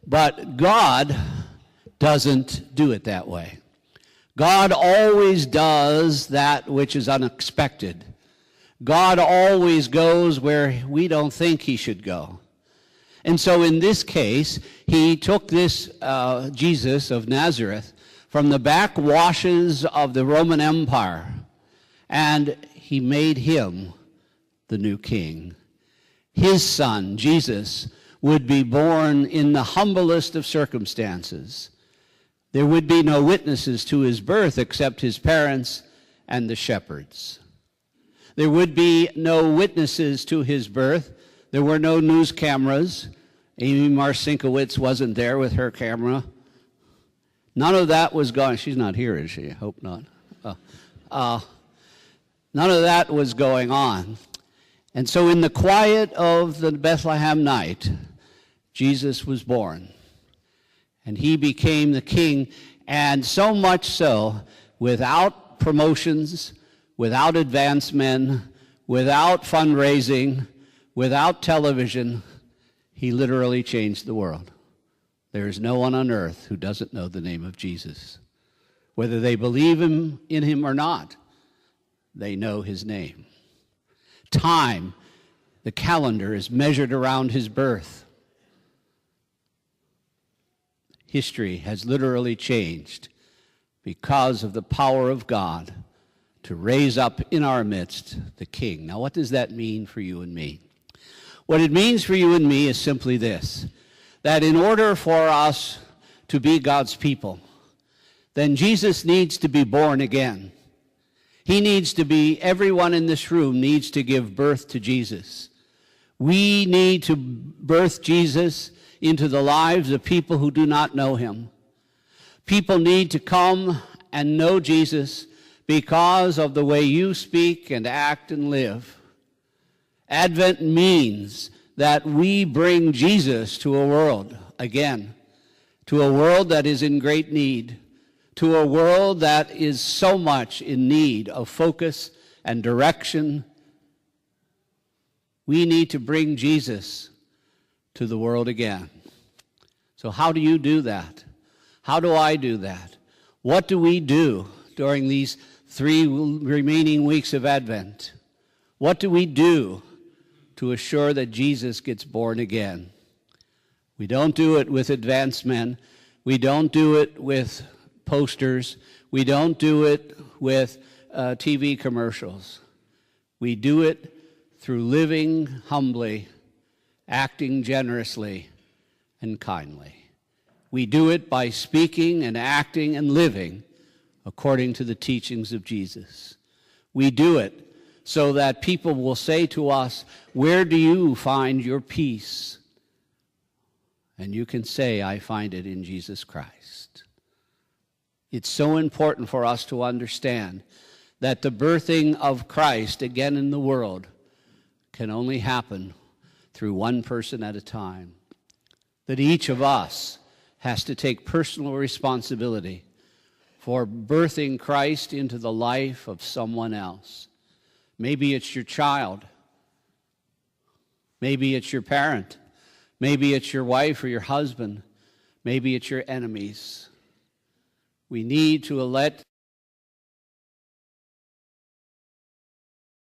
But God doesn't do it that way. God always does that which is unexpected. God always goes where we don't think he should go. And so in this case, he took this Jesus of Nazareth from the backwashes of the Roman Empire, and he made him the new king. His son, Jesus, would be born in the humblest of circumstances. There would be no witnesses to his birth except his parents and the shepherds. There would be no witnesses to his birth. There were no news cameras. Amy Marcinkowitz wasn't there with her camera. None of that was going. She's not here, is she? I hope not. None of that was going on. And so in the quiet of the Bethlehem night, Jesus was born. And he became the king, and so much so, without promotions, without advance men, without fundraising, without television, he literally changed the world. There is no one on earth who doesn't know the name of Jesus. Whether they believe in him or not, they know his name. Time, the calendar, is measured around his birth. History has literally changed because of the power of God to raise up in our midst the King. Now, what does that mean for you and me? What it means for you and me is simply this, that in order for us to be God's people, then Jesus needs to be born again. He needs to be, everyone in this room needs to give birth to Jesus. We need to birth Jesus into the lives of people who do not know him. People need to come and know Jesus because of the way you speak and act and live. Advent means that we bring Jesus to a world, again, to a world that is in great need, to a world that is so much in need of focus and direction. We need to bring Jesus to the world again. So how do you do that? How do I do that? What do we do during these 3 remaining weeks of Advent? What do we do to assure that Jesus gets born again? We don't do it with advanced men. We don't do it with posters. We don't do it with TV commercials. We do it through living humbly, acting generously and kindly. We do it by speaking and acting and living according to the teachings of Jesus. We do it so that people will say to us, "Where do you find your peace?" And you can say, "I find it in Jesus Christ." It's so important for us to understand that the birthing of Christ again in the world can only happen through one person at a time. That each of us has to take personal responsibility for birthing Christ into the life of someone else. Maybe it's your child. Maybe it's your parent. Maybe it's your wife or your husband. Maybe it's your enemies. We need to let